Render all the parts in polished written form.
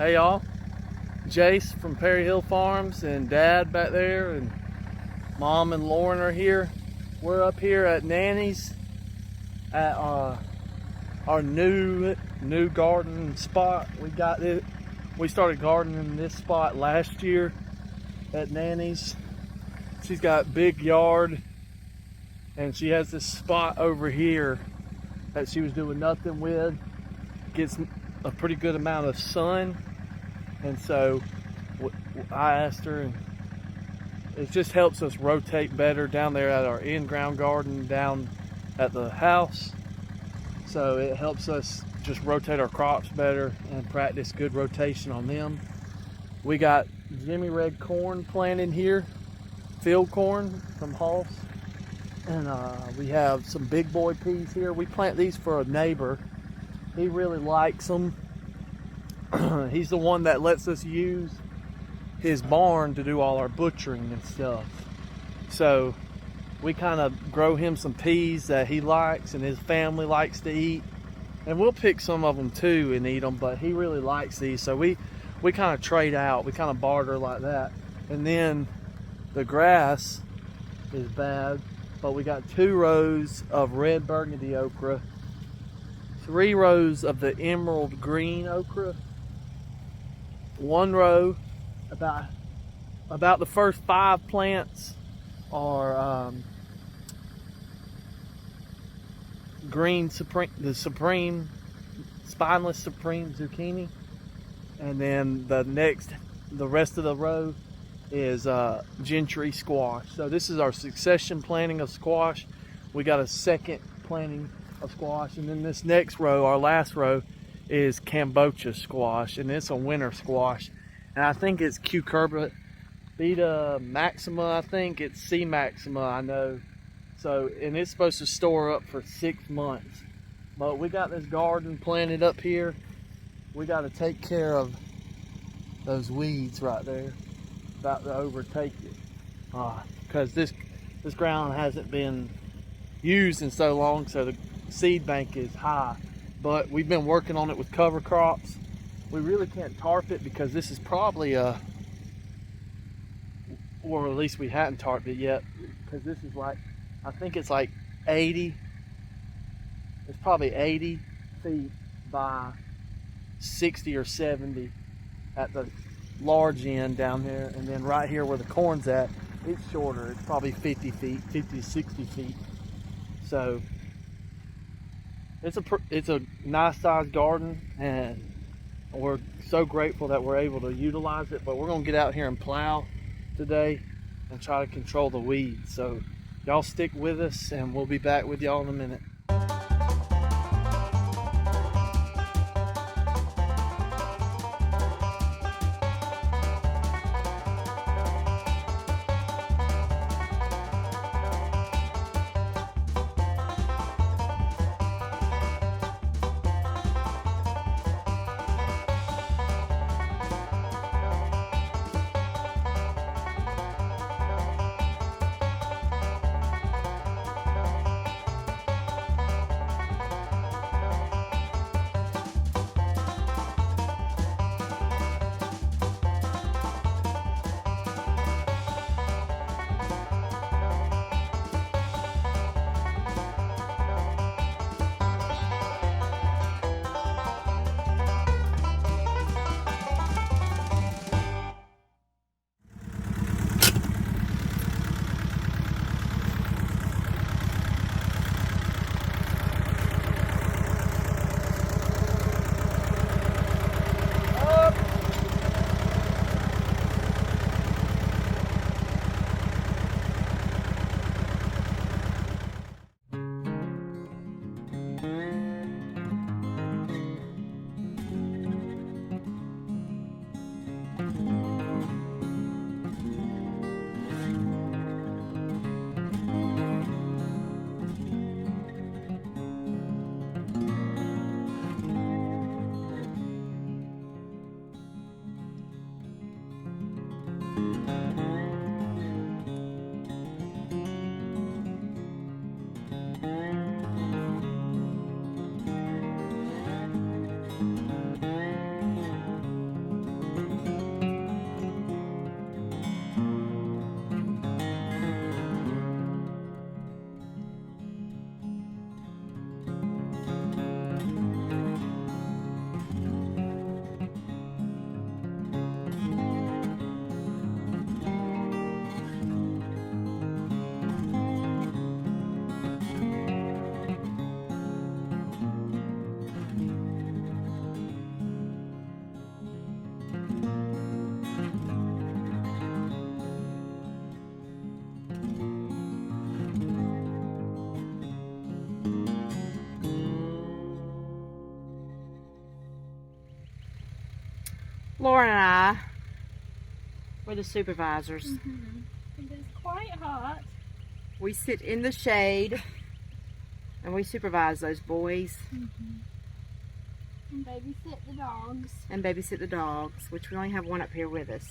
Hey y'all, Jace from Perry Hill Farms and Dad back there and Mom and Lauren are here. We're up here at Nanny's at our new garden spot. We started gardening this spot last year at Nanny's. She's got a big yard and she has this spot over here that she was doing nothing with. Gets a pretty good amount of sun, and so I asked her, and it just helps us rotate better down there at our in-ground garden down at the house. So it helps us just rotate our crops better and practice good rotation on them. We got Jimmy red corn planted here, field corn from Hoss, and we have some big boy peas here. We plant these for a neighbor. He really likes them. He's the one that lets us use his barn to do all our butchering and stuff. So we kind of grow him some peas that he likes and his family likes to eat. And we'll pick some of them too and eat them, but he really likes these. So we kind of trade out. We kind of barter like that. And then the grass is bad, but we got 2 rows of red burgundy okra, 3 rows of the emerald green okra, 1 row, about the first 5 plants are green supreme, spineless supreme zucchini, and then the rest of the row is gentry squash. So this is our succession planting of squash. We got a second planting of squash, and then this next row, our last row, is Cambodia squash, and it's a winter squash, and I think it's Cucurbita maxima. I think it's C maxima, I know. So, and it's supposed to store up for 6 months. But we got this garden planted up here. We got to take care of those weeds right there, about to overtake it, because this ground hasn't been used in so long, so the seed bank is high. But we've been working on it with cover crops. We really can't tarp it because this is probably or at least we hadn't tarped it yet, because this is like, I think it's like 80, it's probably 80 feet by 60 or 70 at the large end down there, and then right here where the corn's at, it's shorter. It's probably 50 to 60 feet. So it's a nice sized garden, and we're so grateful that we're able to utilize it. But we're gonna get out here and plow today and try to control the weeds. So y'all stick with us, and we'll be back with y'all in a minute. Lauren and I, we're the supervisors. It's quite hot. We sit in the shade and we supervise those boys. And babysit the dogs. And babysit the dogs, which we only have one up here with us.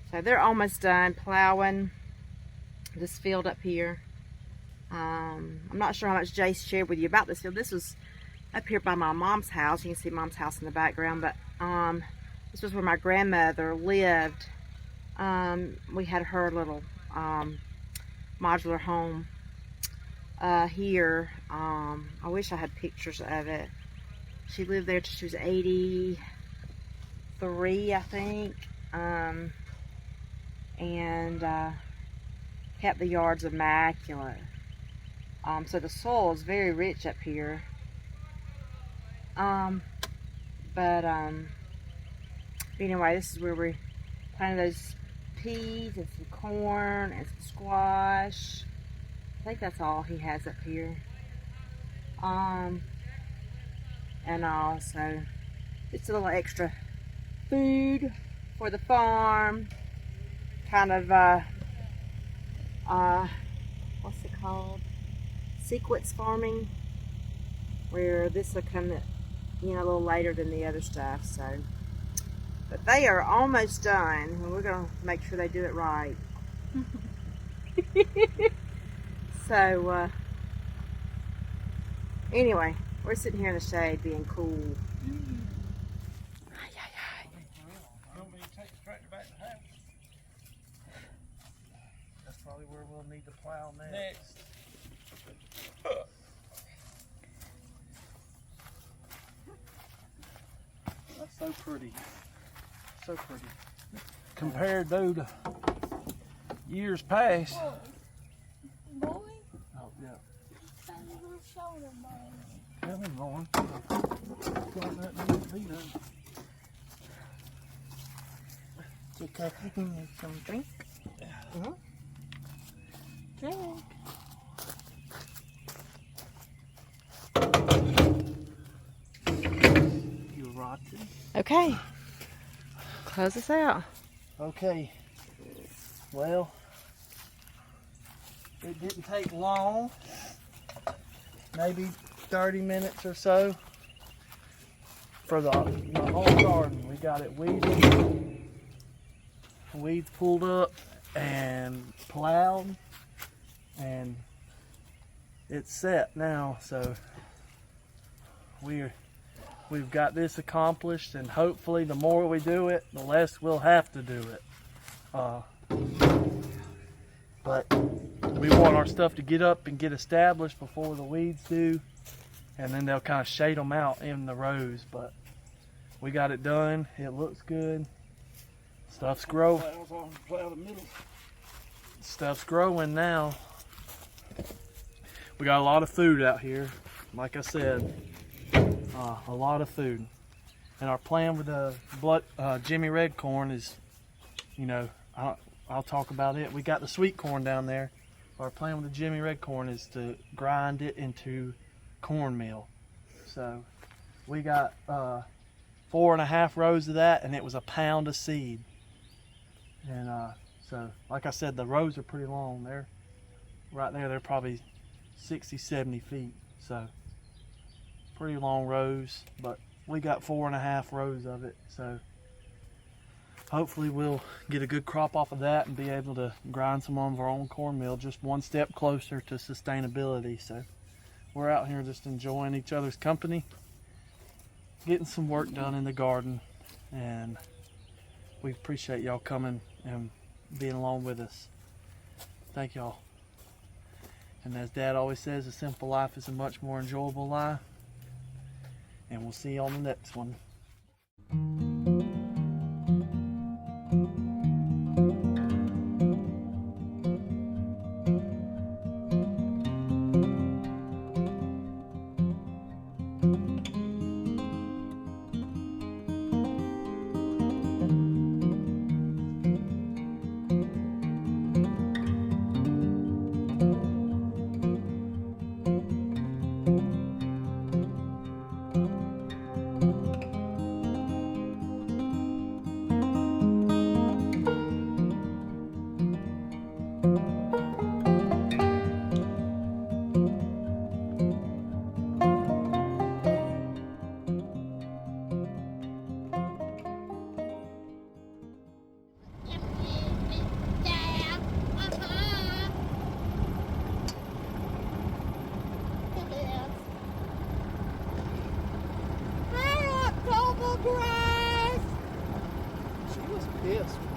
So they're almost done plowing this field up here. I'm not sure how much Jace shared with you about this field. This was up here by my mom's house. You can see mom's house in the background, but this was where my grandmother lived. We had her little modular home here. I wish I had pictures of it. She lived there till she was 83, I think, and kept the yards immaculate. So the soil is very rich up here. Anyway, this is where we planted those peas and some corn and some squash. I think that's all he has up here. And also just a little extra food for the farm. Kind of what's it called? Sequence farming, where this will come, you know, a little later than the other stuff. So, but they are almost done, and we're gonna make sure they do it right. So anyway, we're sitting here in the shade being cool. That's probably where we'll need to plow next. That's so pretty. So pretty. Compared though to years past. Boy, Oh yeah. stand on my shoulder, boy. Come in, Lauren. Don't let me be done. Because you can use some drink. Drink. You rotten. Okay. Close this out. Okay. Well, it didn't take long. Maybe 30 minutes or so for the whole garden. We got it weeds pulled up and plowed, and it's set now. So we've got this accomplished, and hopefully the more we do it, the less we'll have to do it. But we want our stuff to get up and get established before the weeds do, and then they'll kind of shade them out in the rows. But we got it done. It looks good. Stuff's growing. Stuff's growing now. We got a lot of food out here. Like I said, a lot of food. And our plan with the Jimmy Red corn is, you know, I'll talk about it. We got the sweet corn down there. Our plan with the Jimmy Red corn is to grind it into cornmeal. So we got 4.5 rows of that, and it was a pound of seed. And so, like I said, the rows are pretty long. They're right there. They're probably 60, 70 feet. So pretty long rows, but we got 4.5 rows of it. So hopefully we'll get a good crop off of that and be able to grind some of our own cornmeal, just one step closer to sustainability. So we're out here just enjoying each other's company, getting some work done in the garden, and we appreciate y'all coming and being along with us. Thank y'all. And as Dad always says, a simple life is a much more enjoyable life. And we'll see you on the next one. the grass. She was pissed.